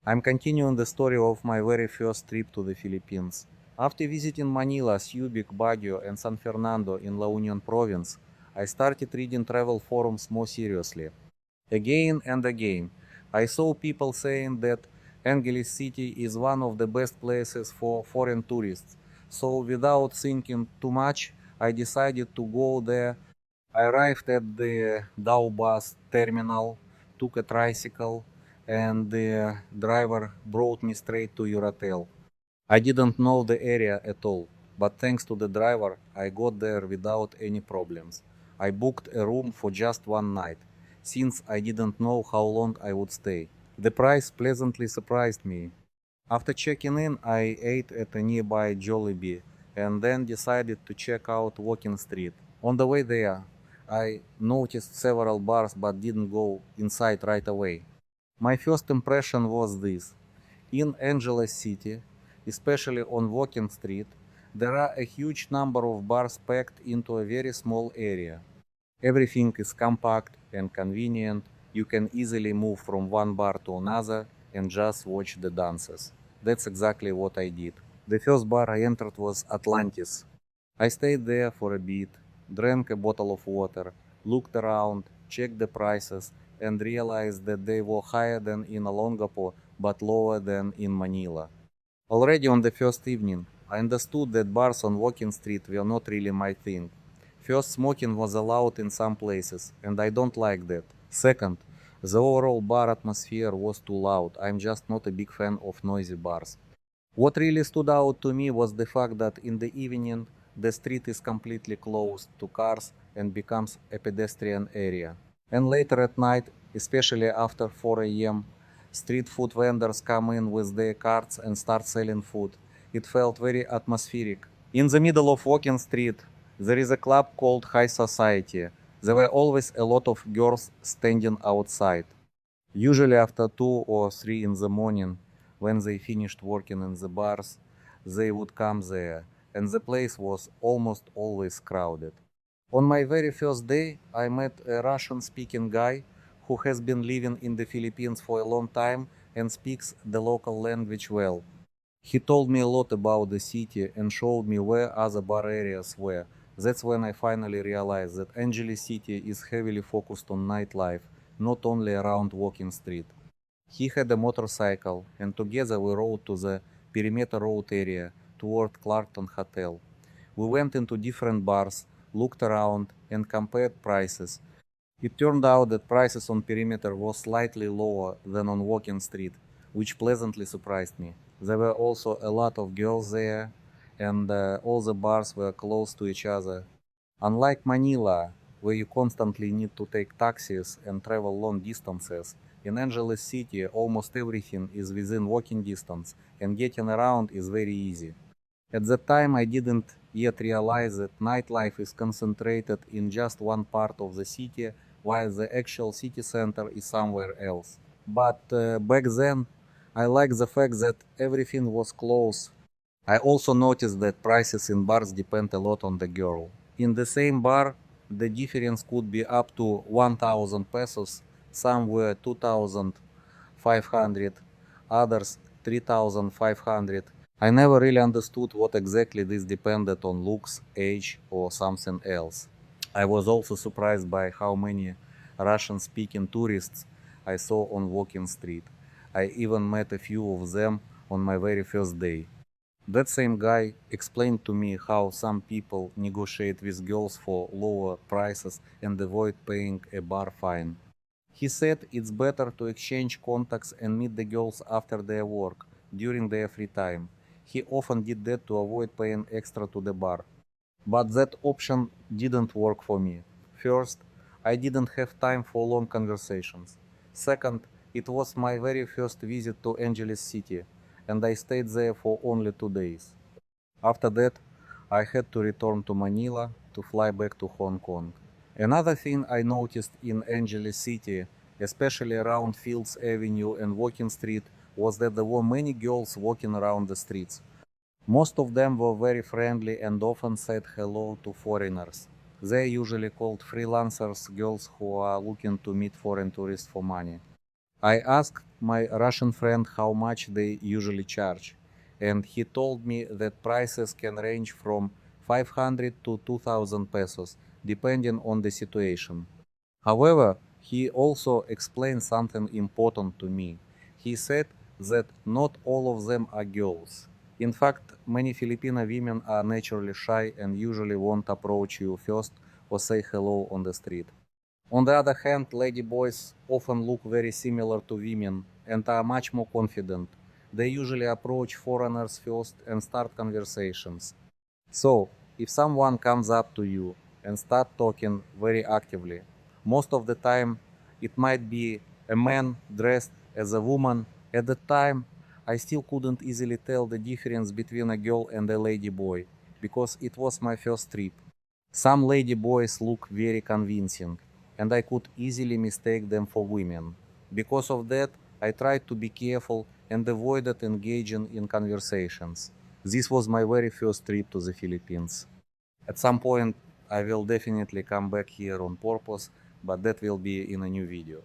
I'm continuing the story of my very first trip to the Philippines. After visiting Manila, Subic, Baguio, and San Fernando in La Union province, I started reading travel forums more seriously. Again and again, I saw people saying that Angeles City is one of the best places for foreign tourists. So, without thinking too much, I decided to go there. I arrived at the Dow bus terminal, took a tricycle, and the driver brought me straight to your hotel. I didn't know the area at all, but thanks to the driver, I got there without any problems. I booked a room for just one night, since I didn't know how long I would stay. The price pleasantly surprised me. After checking in, I ate at a nearby Jollibee and then decided to check out Walking Street. On the way there, I noticed several bars but didn't go inside right away. My first impression was this. In Angeles City, especially on Walking Street, there are a huge number of bars packed into a very small area. Everything is compact and convenient. You can easily move from one bar to another and just watch the dances. That's exactly what I did. The first bar I entered was Atlantis. I stayed there for a bit, drank a bottle of water, looked around, checked the prices, and realized that they were higher than in Olongapo but lower than in Manila. Already on the first evening, I understood that bars on Walking Street were not really my thing. First, smoking was allowed in some places, and I don't like that. Second, the overall bar atmosphere was too loud. I'm just not a big fan of noisy bars. What really stood out to me was the fact that in the evening, the street is completely closed to cars and becomes a pedestrian area. And later at night, especially after 4 a.m., street food vendors come in with their carts and start selling food. It felt very atmospheric. In the middle of Walking Street, there is a club called High Society. There were always a lot of girls standing outside, usually after 2 or 3 in the morning. When they finished working in the bars, they would come there, and the place was almost always crowded. On my very first day, I met a Russian speaking guy who has been living in the Philippines for a long time and speaks the local language well. He told me a lot about the city and showed me where other bar areas were. That's when I finally realized that Angeles City is heavily focused on nightlife, not only around Walking Street. He had a motorcycle, and together we rode to the Perimeter Road area toward Clarkton Hotel. We went into different bars, looked around, and compared prices. It turned out that prices on Perimeter were slightly lower than on Walking Street, which pleasantly surprised me. There were also a lot of girls there, and all the bars were close to each other. Unlike Manila, where you constantly need to take taxis and travel long distances, in Angeles City almost everything is within walking distance, and getting around is very easy. At that time, I didn't yet realize that nightlife is concentrated in just one part of the city, while the actual city center is somewhere else. But back then, I liked the fact that everything was close. I also noticed that prices in bars depend a lot on the girl. In the same bar, the difference could be up to 1,000 pesos, some were 2,500, others 3,500. I never really understood what exactly this depended on looks, age, or something else. I was also surprised by how many Russian speaking tourists I saw on Walking Street. I even met a few of them on my very first day. That same guy explained to me how some people negotiate with girls for lower prices and avoid paying a bar fine. He said it's better to exchange contacts and meet the girls after their work, during their free time. He often did that to avoid paying extra to the bar. But that option didn't work for me. First, I didn't have time for long conversations. Second, it was my very first visit to Angeles City, and I stayed there for only 2 days. After that, I had to return to Manila to fly back to Hong Kong. Another thing I noticed in Angeles City, especially around Fields Avenue and Walking Street, was that there were many girls walking around the streets. Most of them were very friendly and often said hello to foreigners. They're usually called freelancers, girls who are looking to meet foreign tourists for money. I asked my Russian friend how much they usually charge, and he told me that prices can range from 500 to 2000 pesos, depending on the situation. However, he also explained something important to me. He said that not all of them are girls. In fact, many Filipino women are naturally shy and usually won't approach you first or say hello on the street. On the other hand, ladyboys often look very similar to women and are much more confident. They usually approach foreigners first and start conversations. So, if someone comes up to you and start talking very actively, most of the time it might be a man dressed as a woman. At the time, I still couldn't easily tell the difference between a girl and a lady boy because it was my first trip. Some lady boys look very convincing, and I could easily mistake them for women. Because of that, I tried to be careful and avoided engaging in conversations. This was my very first trip to the Philippines. At some point, I will definitely come back here on purpose, but that will be in a new video.